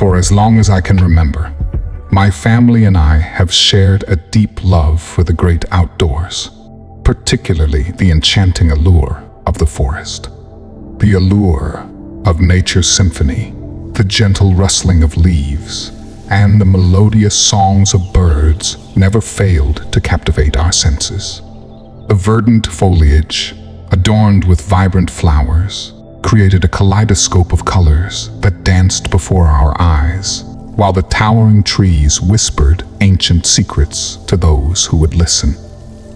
For as long as I can remember, my family and I have shared a deep love for the great outdoors, particularly the enchanting allure of the forest. The allure of nature's symphony, the gentle rustling of leaves, and the melodious songs of birds never failed to captivate our senses. The verdant foliage, adorned with vibrant flowers, created a kaleidoscope of colors that danced before our eyes, while the towering trees whispered ancient secrets to those who would listen.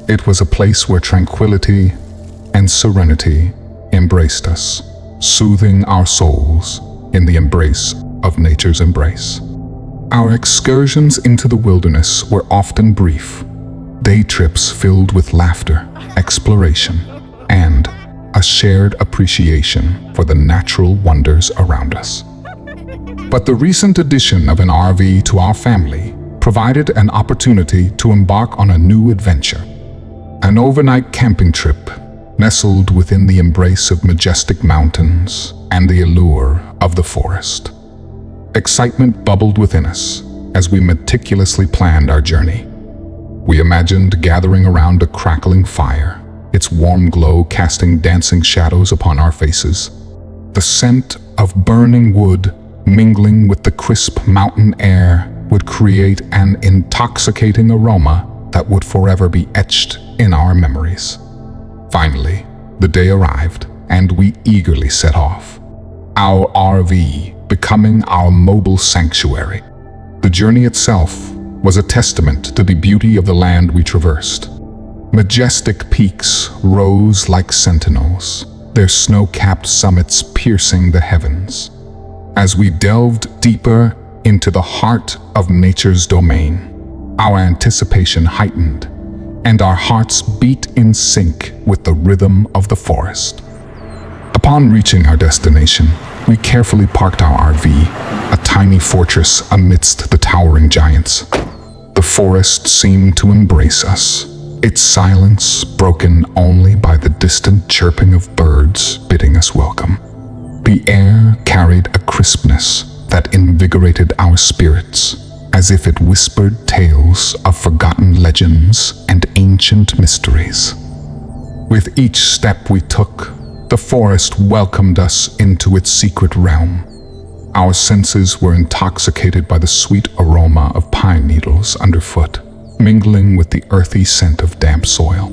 It was a place where tranquility and serenity embraced us, soothing our souls in the embrace of nature's embrace. Our excursions into the wilderness were often brief, day trips filled with laughter, exploration, and a shared appreciation for the natural wonders around us. But the recent addition of an RV to our family provided an opportunity to embark on a new adventure. An overnight camping trip nestled within the embrace of majestic mountains and the allure of the forest. Excitement bubbled within us as we meticulously planned our journey. We imagined gathering around a crackling fire, its warm glow casting dancing shadows upon our faces. The scent of burning wood mingling with the crisp mountain air would create an intoxicating aroma that would forever be etched in our memories. Finally, the day arrived, and we eagerly set off, our RV becoming our mobile sanctuary. The journey itself was a testament to the beauty of the land we traversed. Majestic peaks rose like sentinels, their snow-capped summits piercing the heavens. As we delved deeper into the heart of nature's domain, our anticipation heightened, and our hearts beat in sync with the rhythm of the forest. Upon reaching our destination, we carefully parked our RV, a tiny fortress amidst the towering giants. The forest seemed to embrace us, its silence broken only by the distant chirping of birds bidding us welcome. The air carried a crispness that invigorated our spirits, as if it whispered tales of forgotten legends and ancient mysteries. With each step we took, the forest welcomed us into its secret realm. Our senses were intoxicated by the sweet aroma of pine needles underfoot, mingling with the earthy scent of damp soil.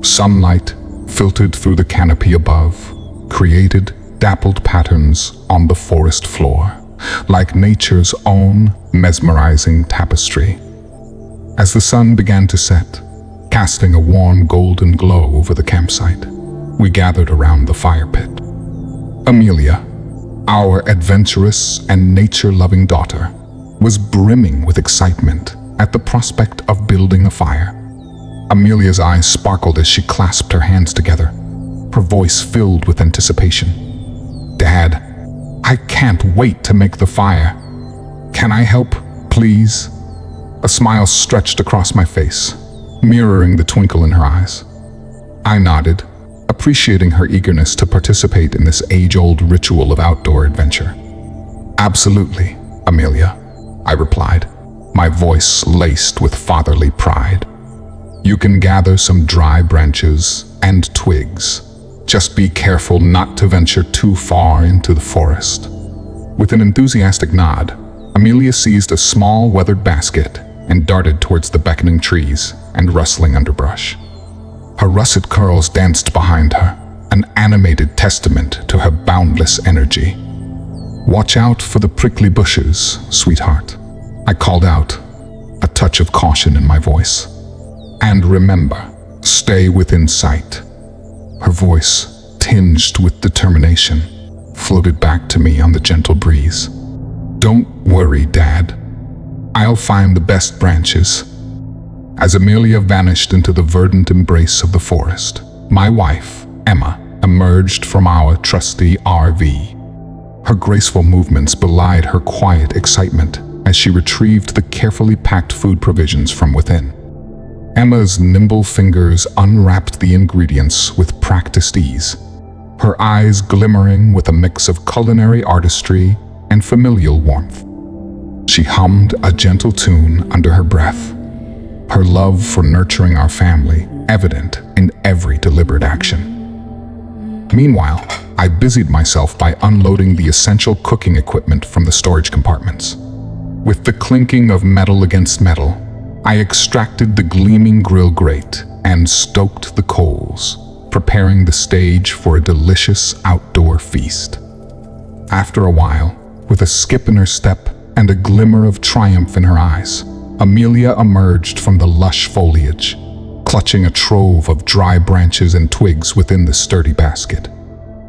Sunlight filtered through the canopy above, created dappled patterns on the forest floor, like nature's own mesmerizing tapestry. As the sun began to set, casting a warm golden glow over the campsite, we gathered around the fire pit. Amelia, our adventurous and nature-loving daughter, was brimming with excitement at the prospect of building a fire. Amelia's eyes sparkled as she clasped her hands together, her voice filled with anticipation. "Dad, I can't wait to make the fire. Can I help, please?" A smile stretched across my face, mirroring the twinkle in her eyes. I nodded, appreciating her eagerness to participate in this age-old ritual of outdoor adventure. "Absolutely, Amelia," I replied, my voice laced with fatherly pride. "You can gather some dry branches and twigs. Just be careful not to venture too far into the forest." With an enthusiastic nod, Amelia seized a small weathered basket and darted towards the beckoning trees and rustling underbrush. Her russet curls danced behind her, an animated testament to her boundless energy. "Watch out for the prickly bushes, sweetheart," I called out, a touch of caution in my voice. "And remember, stay within sight." Her voice, tinged with determination, floated back to me on the gentle breeze. "Don't worry, Dad. I'll find the best branches." As Amelia vanished into the verdant embrace of the forest, my wife, Emma, emerged from our trusty RV. Her graceful movements belied her quiet excitement as she retrieved the carefully packed food provisions from within. Emma's nimble fingers unwrapped the ingredients with practiced ease, her eyes glimmering with a mix of culinary artistry and familial warmth. She hummed a gentle tune under her breath, her love for nurturing our family evident in every deliberate action. Meanwhile, I busied myself by unloading the essential cooking equipment from the storage compartments. With the clinking of metal against metal, I extracted the gleaming grill grate and stoked the coals, preparing the stage for a delicious outdoor feast. After a while, with a skip in her step and a glimmer of triumph in her eyes, Amelia emerged from the lush foliage, clutching a trove of dry branches and twigs within the sturdy basket.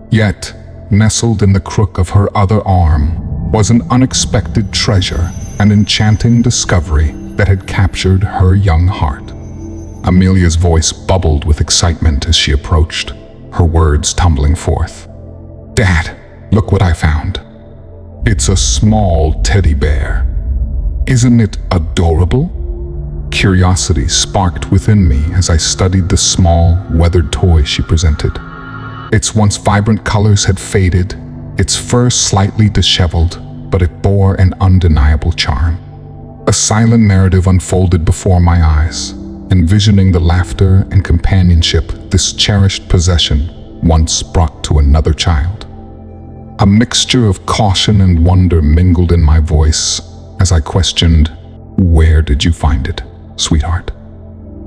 Yet, nestled in the crook of her other arm was an unexpected treasure, an enchanting discovery that had captured her young heart. Amelia's voice bubbled with excitement as she approached, her words tumbling forth. "Dad, look what I found. It's a small teddy bear. Isn't it adorable?" Curiosity sparked within me as I studied the small, weathered toy she presented. Its once vibrant colors had faded, its fur slightly disheveled, but it bore an undeniable charm. A silent narrative unfolded before my eyes, envisioning the laughter and companionship this cherished possession once brought to another child. A mixture of caution and wonder mingled in my voice as I questioned, "Where did you find it, sweetheart?"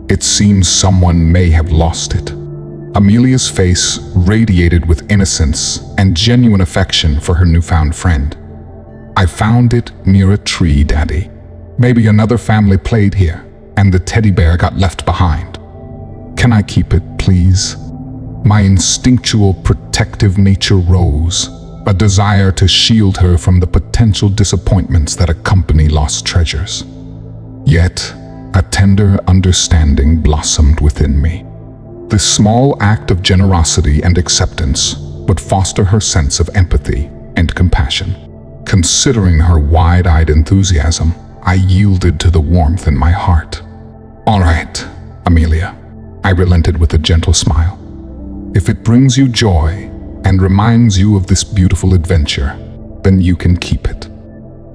"It seems someone may have lost it." Amelia's face radiated with innocence and genuine affection for her newfound friend. "I found it near a tree, Daddy. Maybe another family played here, and the teddy bear got left behind. Can I keep it, please?" My instinctual protective nature rose, a desire to shield her from the potential disappointments that accompany lost treasures. Yet, a tender understanding blossomed within me. This small act of generosity and acceptance would foster her sense of empathy and compassion. Considering her wide-eyed enthusiasm, I yielded to the warmth in my heart. "All right, Amelia," I relented with a gentle smile. "If it brings you joy and reminds you of this beautiful adventure, then you can keep it."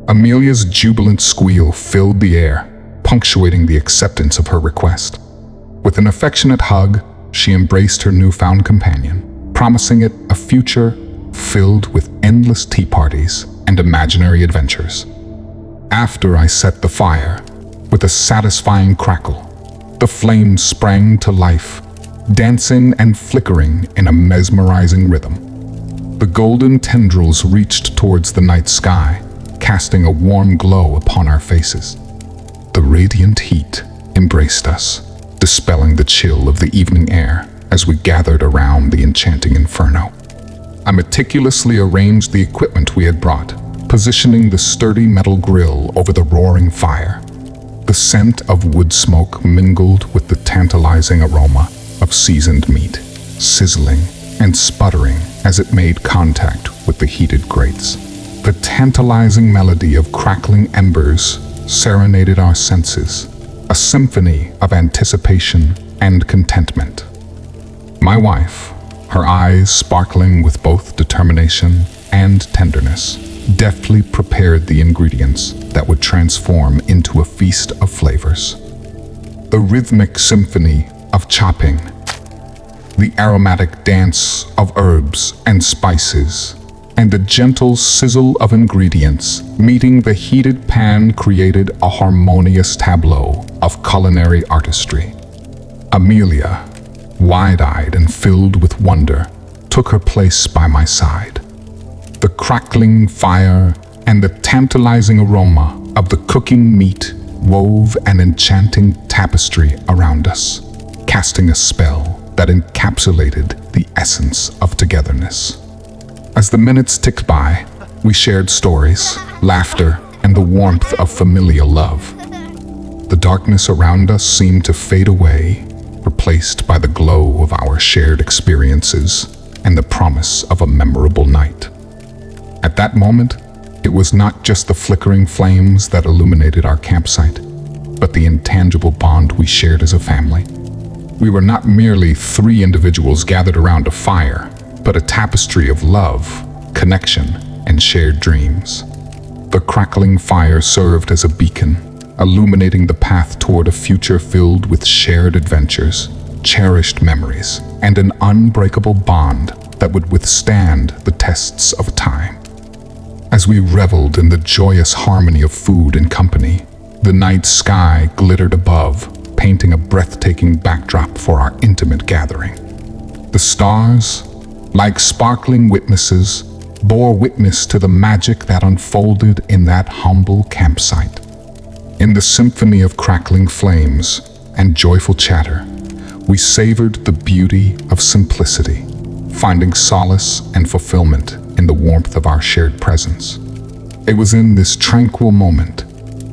Amelia's jubilant squeal filled the air, punctuating the acceptance of her request. With an affectionate hug, she embraced her newfound companion, promising it a future filled with endless tea parties and imaginary adventures. After I set the fire, with a satisfying crackle, the flames sprang to life, dancing and flickering in a mesmerizing rhythm. The golden tendrils reached towards the night sky, casting a warm glow upon our faces. The radiant heat embraced us, dispelling the chill of the evening air as we gathered around the enchanting inferno. I meticulously arranged the equipment we had brought, positioning the sturdy metal grill over the roaring fire. The scent of wood smoke mingled with the tantalizing aroma of seasoned meat, sizzling and sputtering as it made contact with the heated grates. The tantalizing melody of crackling embers serenaded our senses, a symphony of anticipation and contentment. My wife, her eyes sparkling with both determination and tenderness, deftly prepared the ingredients that would transform into a feast of flavors. The rhythmic symphony of chopping, the aromatic dance of herbs and spices, and the gentle sizzle of ingredients meeting the heated pan created a harmonious tableau of culinary artistry. Amelia, wide-eyed and filled with wonder, took her place by my side. The crackling fire and the tantalizing aroma of the cooking meat wove an enchanting tapestry around us, casting a spell that encapsulated the essence of togetherness. As the minutes ticked by, we shared stories, laughter, and the warmth of familial love. The darkness around us seemed to fade away, replaced by the glow of our shared experiences and the promise of a memorable night. At that moment, it was not just the flickering flames that illuminated our campsite, but the intangible bond we shared as a family. We were not merely three individuals gathered around a fire, but a tapestry of love, connection, and shared dreams. The crackling fire served as a beacon, illuminating the path toward a future filled with shared adventures, cherished memories, and an unbreakable bond that would withstand the tests of time. As we reveled in the joyous harmony of food and company, the night sky glittered above, painting a breathtaking backdrop for our intimate gathering. The stars, like sparkling witnesses, bore witness to the magic that unfolded in that humble campsite. In the symphony of crackling flames and joyful chatter, we savored the beauty of simplicity, finding solace and fulfillment in the warmth of our shared presence. It was in this tranquil moment,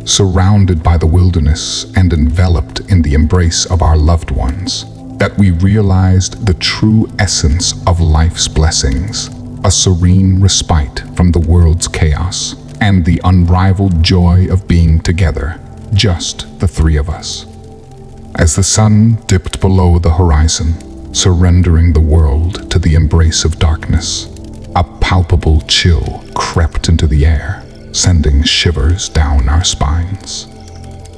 surrounded by the wilderness and enveloped in the embrace of our loved ones, that we realized the true essence of life's blessings, a serene respite from the world's chaos, and the unrivaled joy of being together, just the three of us. As the sun dipped below the horizon, surrendering the world to the embrace of darkness, a palpable chill crept into the air, sending shivers down our spines.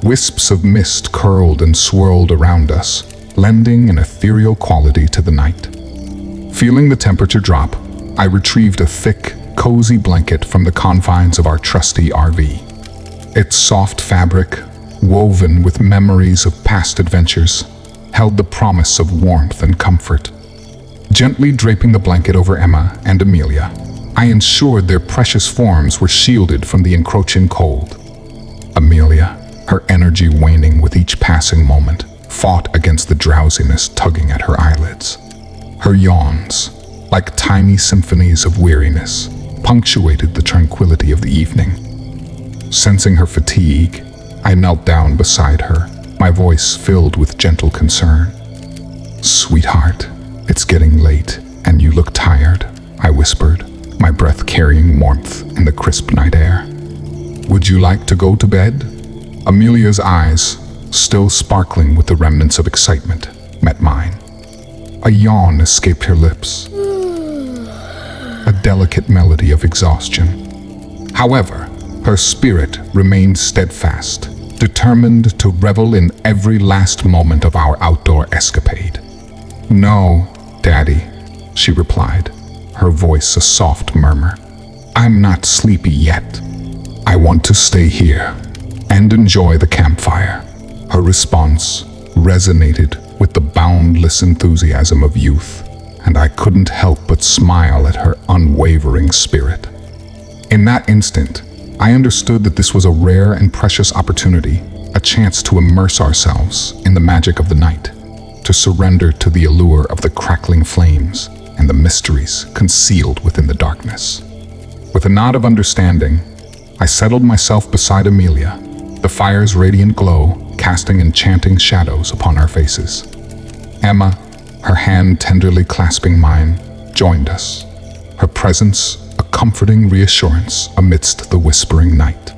Wisps of mist curled and swirled around us, lending an ethereal quality to the night. Feeling the temperature drop, I retrieved a thick, cozy blanket from the confines of our trusty RV. Its soft fabric, woven with memories of past adventures, held the promise of warmth and comfort. Gently draping the blanket over Emma and Amelia, I ensured their precious forms were shielded from the encroaching cold. Amelia, her energy waning with each passing moment, fought against the drowsiness tugging at her eyelids. Her yawns, like tiny symphonies of weariness, punctuated the tranquility of the evening. Sensing her fatigue, I knelt down beside her, my voice filled with gentle concern. "Sweetheart, it's getting late, and you look tired," I whispered, my breath carrying warmth in the crisp night air. "Would you like to go to bed?" Amelia's eyes, still sparkling with the remnants of excitement, met mine. A yawn escaped her lips, a delicate melody of exhaustion. However, her spirit remained steadfast, determined to revel in every last moment of our outdoor escapade. "No, Daddy," she replied, her voice a soft murmur. "I'm not sleepy yet. I want to stay here and enjoy the campfire." Her response resonated with the boundless enthusiasm of youth, and I couldn't help but smile at her unwavering spirit. In that instant, I understood that this was a rare and precious opportunity, a chance to immerse ourselves in the magic of the night, to surrender to the allure of the crackling flames and the mysteries concealed within the darkness. With a nod of understanding, I settled myself beside Amelia, the fire's radiant glow casting enchanting shadows upon our faces. Emma, her hand tenderly clasping mine, joined us, her presence a comforting reassurance amidst the whispering night.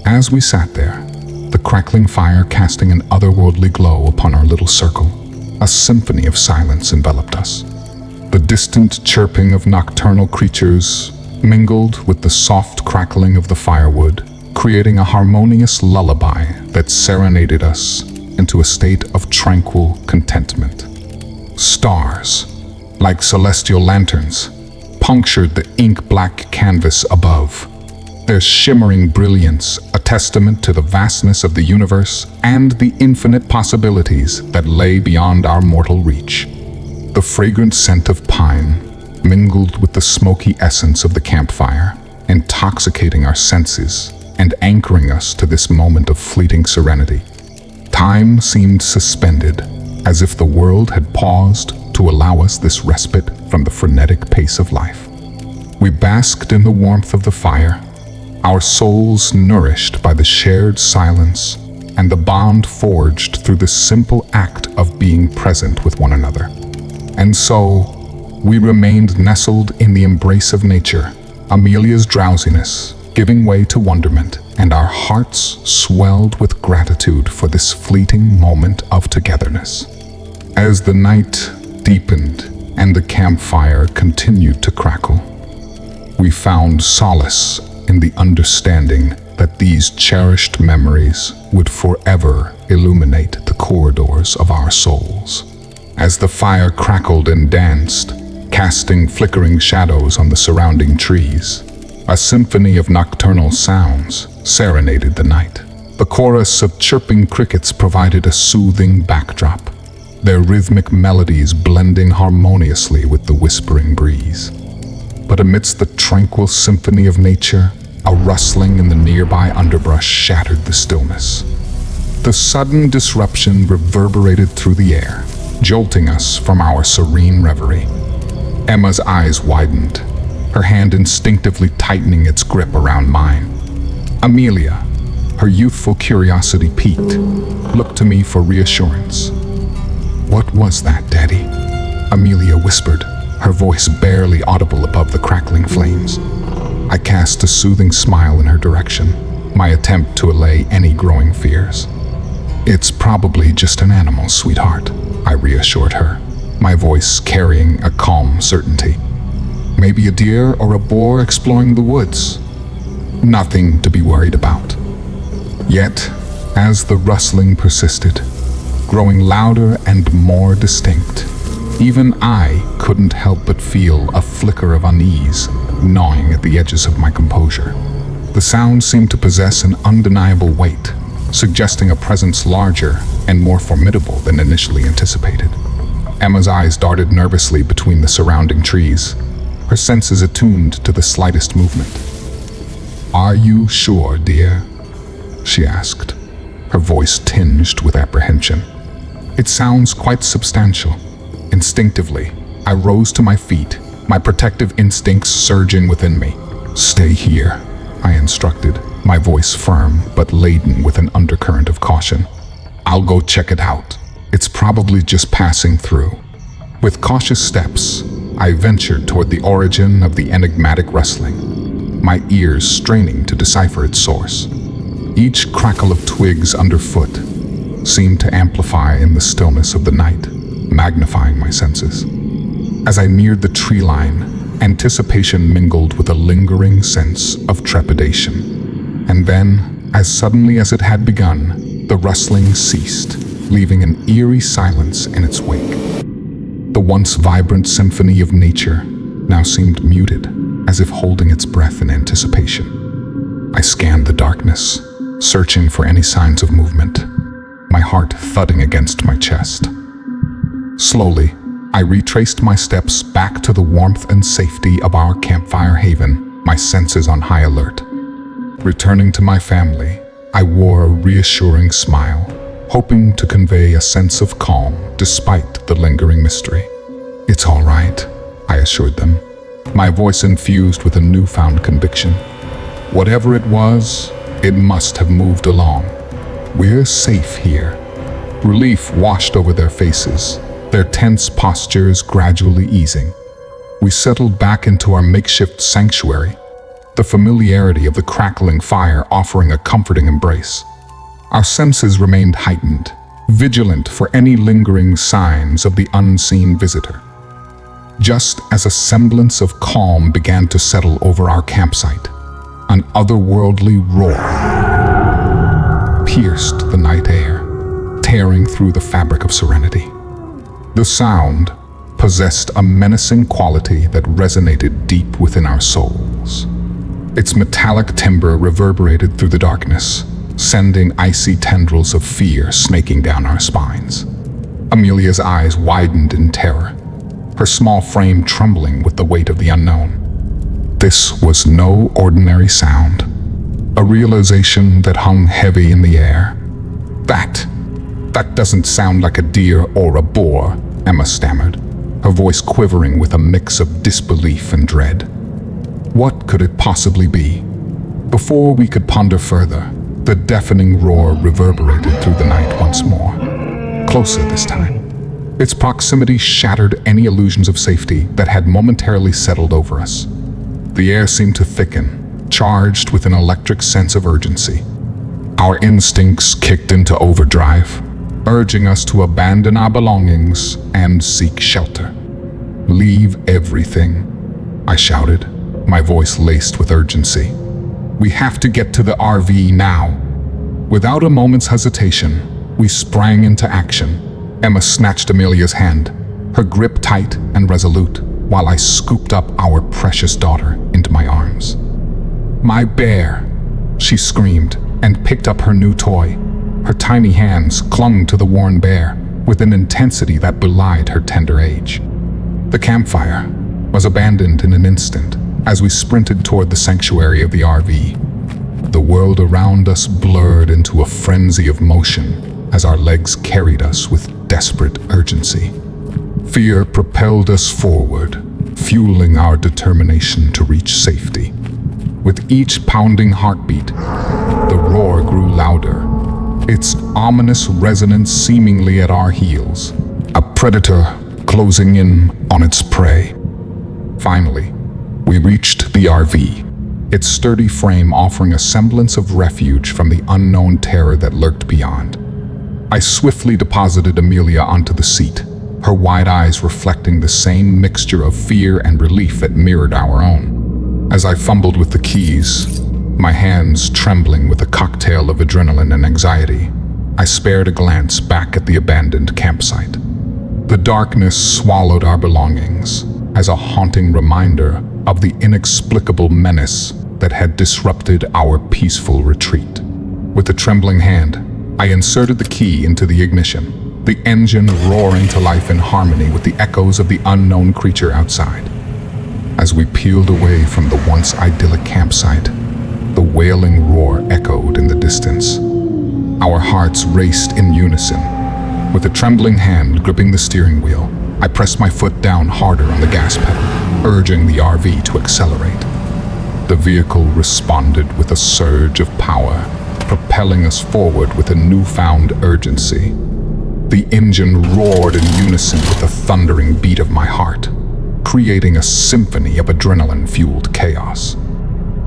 As we sat there, the crackling fire casting an otherworldly glow upon our little circle, a symphony of silence enveloped us. The distant chirping of nocturnal creatures mingled with the soft crackling of the firewood, creating a harmonious lullaby that serenaded us into a state of tranquil contentment. Stars, like celestial lanterns, punctured the ink-black canvas above, their shimmering brilliance a testament to the vastness of the universe and the infinite possibilities that lay beyond our mortal reach. The fragrant scent of pine mingled with the smoky essence of the campfire, intoxicating our senses and anchoring us to this moment of fleeting serenity. Time seemed suspended, as if the world had paused to allow us this respite from the frenetic pace of life. We basked in the warmth of the fire, our souls nourished by the shared silence and the bond forged through the simple act of being present with one another. And so, we remained nestled in the embrace of nature, Amelia's drowsiness giving way to wonderment, and our hearts swelled with gratitude for this fleeting moment of togetherness. As the night deepened and the campfire continued to crackle, we found solace in the understanding that these cherished memories would forever illuminate the corridors of our souls. As the fire crackled and danced, casting flickering shadows on the surrounding trees, a symphony of nocturnal sounds serenaded the night. The chorus of chirping crickets provided a soothing backdrop, their rhythmic melodies blending harmoniously with the whispering breeze. But amidst the tranquil symphony of nature, a rustling in the nearby underbrush shattered the stillness. The sudden disruption reverberated through the air, jolting us from our serene reverie. Emma's eyes widened, her hand instinctively tightening its grip around mine. Amelia, her youthful curiosity piqued, looked to me for reassurance. "What was that, Daddy?" Amelia whispered, her voice barely audible above the crackling flames. I cast a soothing smile in her direction, my attempt to allay any growing fears. "It's probably just an animal, sweetheart," I reassured her, my voice carrying a calm certainty. "Maybe a deer or a boar exploring the woods. Nothing to be worried about." Yet, as the rustling persisted, growing louder and more distinct, even I couldn't help but feel a flicker of unease gnawing at the edges of my composure. The sound seemed to possess an undeniable weight, suggesting a presence larger and more formidable than initially anticipated. Emma's eyes darted nervously between the surrounding trees, her senses attuned to the slightest movement. "Are you sure, dear?" she asked, her voice tinged with apprehension. "It sounds quite substantial." Instinctively, I rose to my feet, my protective instincts surging within me. "Stay here," I instructed, my voice firm but laden with an undercurrent of caution. "I'll go check it out. It's probably just passing through." With cautious steps, I ventured toward the origin of the enigmatic rustling, my ears straining to decipher its source. Each crackle of twigs underfoot seemed to amplify in the stillness of the night, magnifying my senses. As I neared the tree line, anticipation mingled with a lingering sense of trepidation. And then, as suddenly as it had begun, the rustling ceased, leaving an eerie silence in its wake. The once vibrant symphony of nature now seemed muted, as if holding its breath in anticipation. I scanned the darkness, searching for any signs of movement, my heart thudding against my chest. Slowly, I retraced my steps back to the warmth and safety of our campfire haven, my senses on high alert. Returning to my family, I wore a reassuring smile, hoping to convey a sense of calm despite the lingering mystery. "It's all right," I assured them, my voice infused with a newfound conviction. Whatever it was, it must have moved along. We're safe here. Relief washed over their faces, their tense postures gradually easing. We settled back into our makeshift sanctuary, the familiarity of the crackling fire offering a comforting embrace. Our senses remained heightened, vigilant for any lingering signs of the unseen visitor. Just as a semblance of calm began to settle over our campsite, an otherworldly roar pierced the night air, tearing through the fabric of serenity. The sound possessed a menacing quality that resonated deep within our souls. Its metallic timbre reverberated through the darkness, sending icy tendrils of fear snaking down our spines. Amelia's eyes widened in terror, her small frame trembling with the weight of the unknown. This was no ordinary sound, a realization that hung heavy in the air. That doesn't sound like a deer or a boar," Emma stammered, her voice quivering with a mix of disbelief and dread. What could it possibly be? Before we could ponder further, the deafening roar reverberated through the night once more, closer this time. Its proximity shattered any illusions of safety that had momentarily settled over us. The air seemed to thicken, charged with an electric sense of urgency. Our instincts kicked into overdrive, urging us to abandon our belongings and seek shelter. "Leave everything," I shouted, my voice laced with urgency. We have to get to the RV now." Without a moment's hesitation, we sprang into action. Emma snatched Amelia's hand, her grip tight and resolute, while I scooped up our precious daughter into my arms. "My bear," she screamed, and picked up her new toy. Her tiny hands clung to the worn bear with an intensity that belied her tender age. The campfire was abandoned in an instant as we sprinted toward the sanctuary of the RV. The world around us blurred into a frenzy of motion as our legs carried us with desperate urgency. Fear propelled us forward, fueling our determination to reach safety. With each pounding heartbeat, the roar grew louder, its ominous resonance seemingly at our heels, a predator closing in on its prey. Finally, we reached the RV, its sturdy frame offering a semblance of refuge from the unknown terror that lurked beyond. I swiftly deposited Amelia onto the seat, her wide eyes reflecting the same mixture of fear and relief that mirrored our own. As I fumbled with the keys, my hands trembling with a cocktail of adrenaline and anxiety, I spared a glance back at the abandoned campsite. The darkness swallowed our belongings as a haunting reminder of the inexplicable menace that had disrupted our peaceful retreat. With a trembling hand, I inserted the key into the ignition, the engine roaring to life in harmony with the echoes of the unknown creature outside. As we peeled away from the once idyllic campsite, the wailing roar echoed in the distance. Our hearts raced in unison. With a trembling hand gripping the steering wheel, I pressed my foot down harder on the gas pedal, urging the RV to accelerate. The vehicle responded with a surge of power, propelling us forward with a newfound urgency. The engine roared in unison with the thundering beat of my heart, creating a symphony of adrenaline-fueled chaos.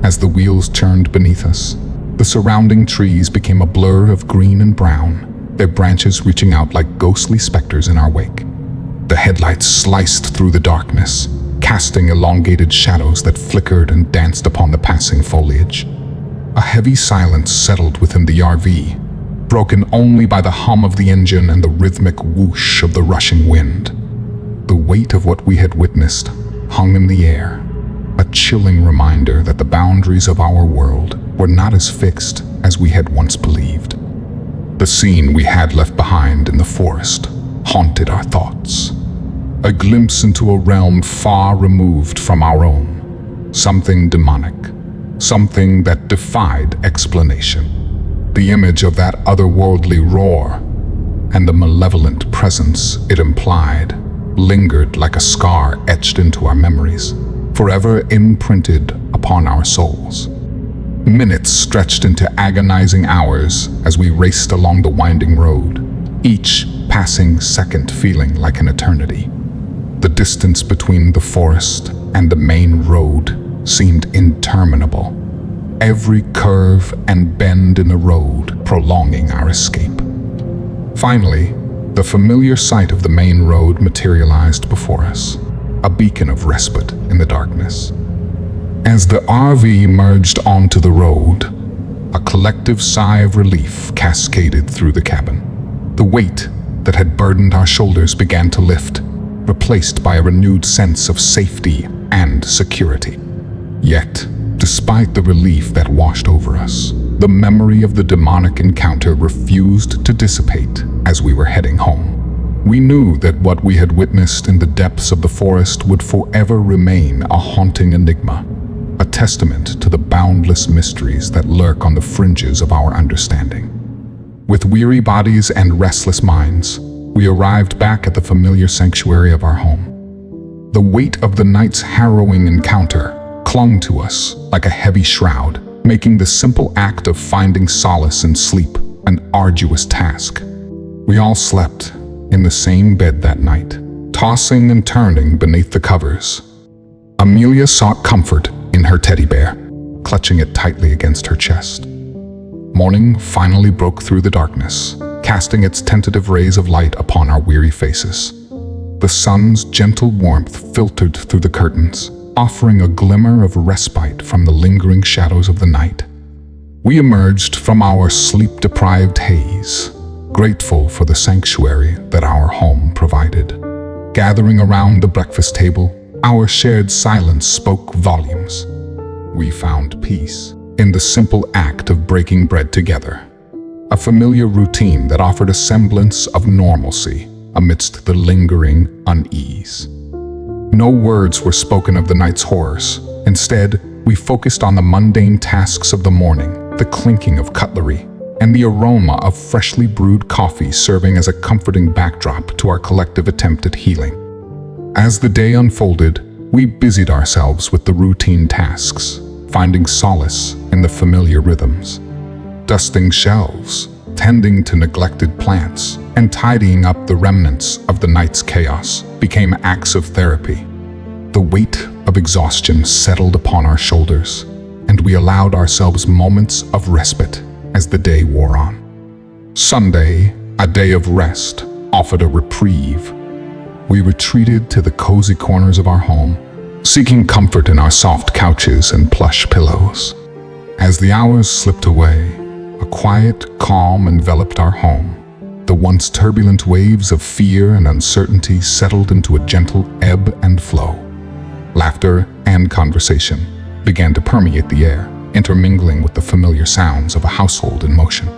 As the wheels churned beneath us, the surrounding trees became a blur of green and brown, their branches reaching out like ghostly specters in our wake. The headlights sliced through the darkness, casting elongated shadows that flickered and danced upon the passing foliage. A heavy silence settled within the RV, broken only by the hum of the engine and the rhythmic whoosh of the rushing wind. The weight of what we had witnessed hung in the air, a chilling reminder that the boundaries of our world were not as fixed as we had once believed. The scene we had left behind in the forest haunted our thoughts, a glimpse into a realm far removed from our own, something demonic, something that defied explanation. The image of that otherworldly roar and the malevolent presence it implied lingered like a scar etched into our memories, forever imprinted upon our souls. Minutes stretched into agonizing hours as we raced along the winding road, each passing second feeling like an eternity. The distance between the forest and the main road seemed interminable, every curve and bend in the road prolonging our escape. Finally, the familiar sight of the main road materialized before us, a beacon of respite in the darkness. As the RV merged onto the road, a collective sigh of relief cascaded through the cabin. The weight that had burdened our shoulders began to lift, replaced by a renewed sense of safety and security. Yet, despite the relief that washed over us, the memory of the demonic encounter refused to dissipate as we were heading home. We knew that what we had witnessed in the depths of the forest would forever remain a haunting enigma, a testament to the boundless mysteries that lurk on the fringes of our understanding. With weary bodies and restless minds, we arrived back at the familiar sanctuary of our home. The weight of the night's harrowing encounter clung to us like a heavy shroud, making the simple act of finding solace in sleep an arduous task. We all slept in the same bed that night, tossing and turning beneath the covers. Amelia sought comfort in her teddy bear, clutching it tightly against her chest. Morning finally broke through the darkness, casting its tentative rays of light upon our weary faces. The sun's gentle warmth filtered through the curtains, offering a glimmer of respite from the lingering shadows of the night. We emerged from our sleep-deprived haze, grateful for the sanctuary that our home provided. Gathering around the breakfast table, our shared silence spoke volumes. We found peace in the simple act of breaking bread together, a familiar routine that offered a semblance of normalcy amidst the lingering unease. No words were spoken of the night's horrors. Instead, we focused on the mundane tasks of the morning, the clinking of cutlery, and the aroma of freshly brewed coffee serving as a comforting backdrop to our collective attempt at healing. As the day unfolded, we busied ourselves with the routine tasks, finding solace in the familiar rhythms. Dusting shelves, tending to neglected plants, and tidying up the remnants of the night's chaos became acts of therapy. The weight of exhaustion settled upon our shoulders, and we allowed ourselves moments of respite as the day wore on. Sunday, a day of rest, offered a reprieve. We retreated to the cozy corners of our home, seeking comfort in our soft couches and plush pillows. As the hours slipped away, a quiet calm enveloped our home. The once turbulent waves of fear and uncertainty settled into a gentle ebb and flow. Laughter and conversation began to permeate the air, intermingling with the familiar sounds of a household in motion.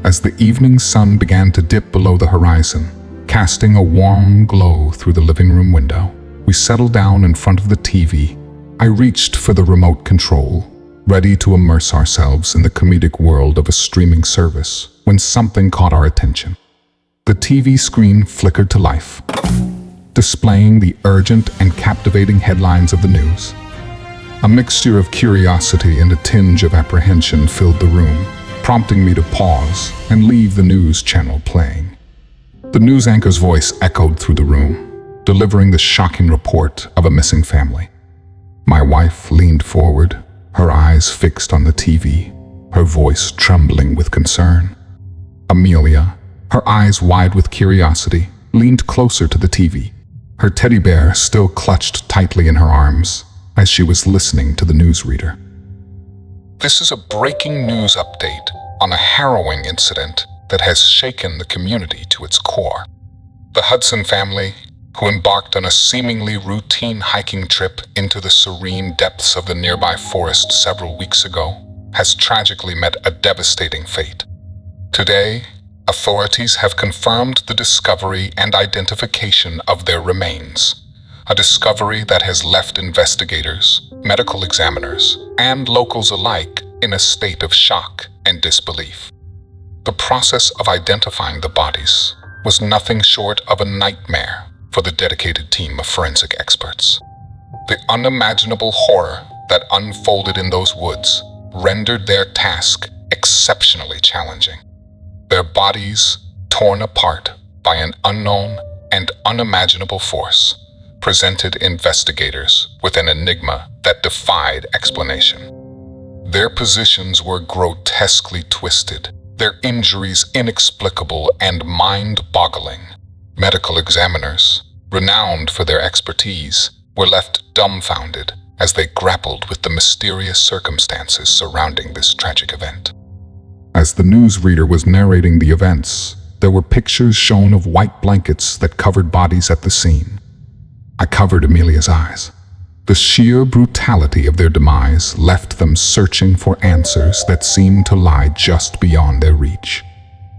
As the evening sun began to dip below the horizon, casting a warm glow through the living room window, we settled down in front of the TV. I reached for the remote control, ready to immerse ourselves in the comedic world of a streaming service, when something caught our attention. The TV screen flickered to life, displaying the urgent and captivating headlines of the news. A mixture of curiosity and a tinge of apprehension filled the room, prompting me to pause and leave the news channel playing. The news anchor's voice echoed through the room, delivering the shocking report of a missing family. My wife leaned forward, her eyes fixed on the TV, her voice trembling with concern. Amelia, her eyes wide with curiosity, leaned closer to the TV, her teddy bear still clutched tightly in her arms as she was listening to the newsreader. This is a breaking news update on a harrowing incident that has shaken the community to its core. The Hudson family, who embarked on a seemingly routine hiking trip into the serene depths of the nearby forest several weeks ago, has tragically met a devastating fate. Today, authorities have confirmed the discovery and identification of their remains, a discovery that has left investigators, medical examiners, and locals alike in a state of shock and disbelief. The process of identifying the bodies was nothing short of a nightmare for the dedicated team of forensic experts. The unimaginable horror that unfolded in those woods rendered their task exceptionally challenging. Their bodies, torn apart by an unknown and unimaginable force, presented investigators with an enigma that defied explanation. Their positions were grotesquely twisted, their injuries inexplicable and mind-boggling. Medical examiners, renowned for their expertise, were left dumbfounded as they grappled with the mysterious circumstances surrounding this tragic event. As the newsreader was narrating the events, there were pictures shown of white blankets that covered bodies at the scene. I covered Amelia's eyes. The sheer brutality of their demise left them searching for answers that seemed to lie just beyond their reach.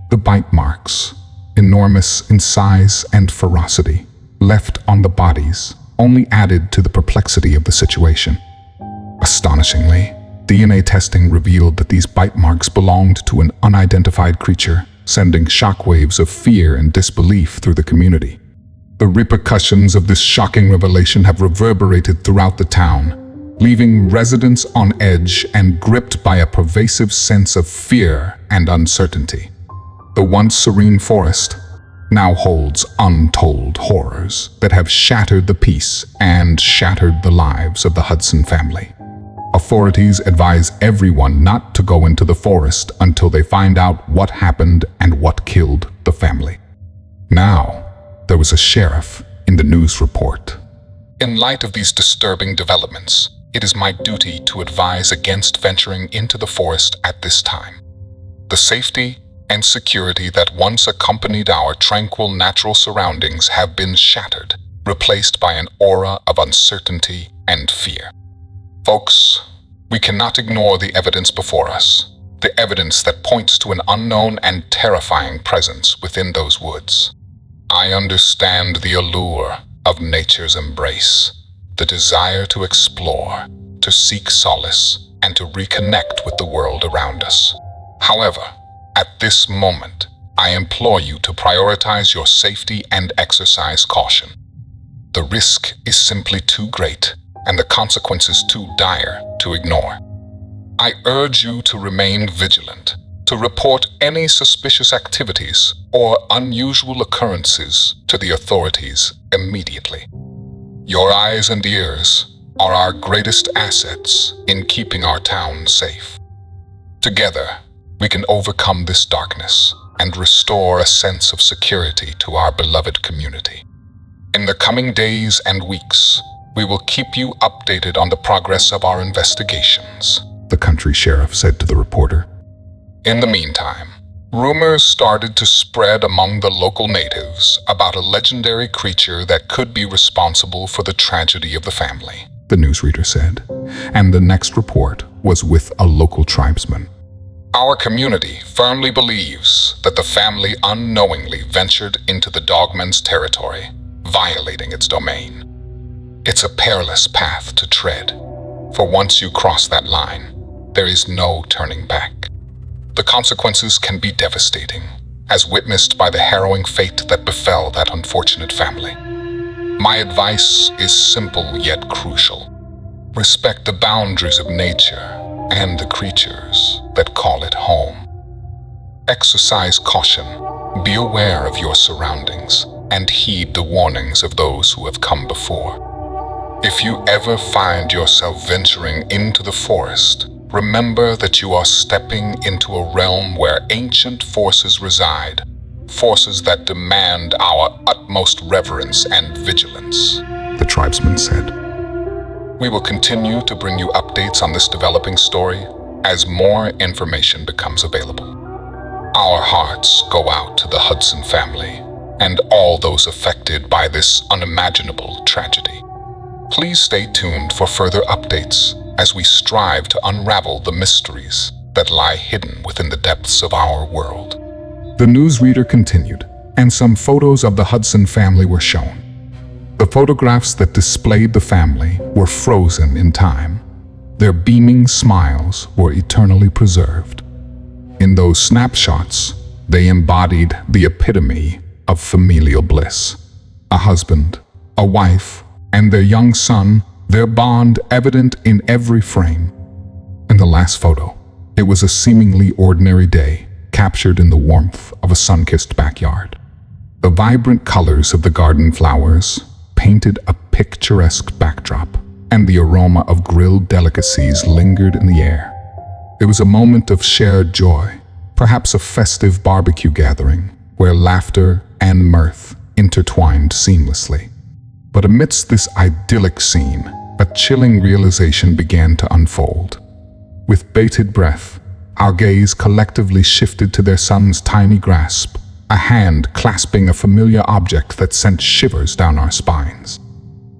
The bite marks, enormous in size and ferocity, left on the bodies, only added to the perplexity of the situation. Astonishingly, DNA testing revealed that these bite marks belonged to an unidentified creature, sending shockwaves of fear and disbelief through the community. The repercussions of this shocking revelation have reverberated throughout the town, leaving residents on edge and gripped by a pervasive sense of fear and uncertainty. The once serene forest now holds untold horrors that have shattered the peace and shattered the lives of the Hudson family. Authorities advise everyone not to go into the forest until they find out what happened and what killed the family. Now, there was a sheriff in the news report. In light of these disturbing developments, it is my duty to advise against venturing into the forest at this time. The safety and security that once accompanied our tranquil natural surroundings have been shattered, replaced by an aura of uncertainty and fear. Folks, we cannot ignore the evidence before us, the evidence that points to an unknown and terrifying presence within those woods. I understand the allure of nature's embrace, the desire to explore, to seek solace, and to reconnect with the world around us. However, at this moment, I implore you to prioritize your safety and exercise caution. The risk is simply too great, and the consequences too dire to ignore. I urge you to remain vigilant, to report any suspicious activities or unusual occurrences to the authorities immediately. Your eyes and ears are our greatest assets in keeping our town safe. Together, we can overcome this darkness and restore a sense of security to our beloved community. In the coming days and weeks, we will keep you updated on the progress of our investigations, the country sheriff said to the reporter. In the meantime, rumors started to spread among the local natives about a legendary creature that could be responsible for the tragedy of the family, the newsreader said, and the next report was with a local tribesman. Our community firmly believes that the family unknowingly ventured into the Dogman's territory, violating its domain. It's a perilous path to tread, for once you cross that line, there is no turning back. The consequences can be devastating, as witnessed by the harrowing fate that befell that unfortunate family. My advice is simple yet crucial. Respect the boundaries of nature and the creatures that call it home. Exercise caution, be aware of your surroundings, and heed the warnings of those who have come before. If you ever find yourself venturing into the forest, remember that you are stepping into a realm where ancient forces reside, forces that demand our utmost reverence and vigilance, the tribesman said. We will continue to bring you updates on this developing story as more information becomes available. Our hearts go out to the Hudson family and all those affected by this unimaginable tragedy. Please stay tuned for further updates as we strive to unravel the mysteries that lie hidden within the depths of our world. The newsreader continued, and some photos of the Hudson family were shown. The photographs that displayed the family were frozen in time. Their beaming smiles were eternally preserved. In those snapshots, they embodied the epitome of familial bliss. A husband, a wife, and their young son, their bond evident in every frame. In the last photo, it was a seemingly ordinary day, captured in the warmth of a sun-kissed backyard. The vibrant colors of the garden flowers painted a picturesque backdrop, and the aroma of grilled delicacies lingered in the air. It was a moment of shared joy, perhaps a festive barbecue gathering, where laughter and mirth intertwined seamlessly. But amidst this idyllic scene, a chilling realization began to unfold. With bated breath, our gaze collectively shifted to their son's tiny grasp, a hand clasping a familiar object that sent shivers down our spines.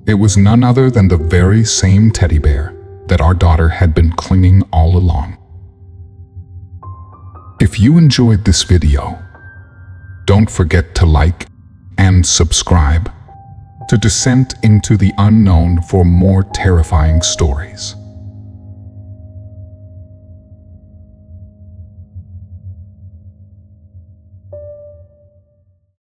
It was none other than the very same teddy bear that our daughter had been clinging all along. If you enjoyed this video, don't forget to like and subscribe to Descent into the Unknown for more terrifying stories.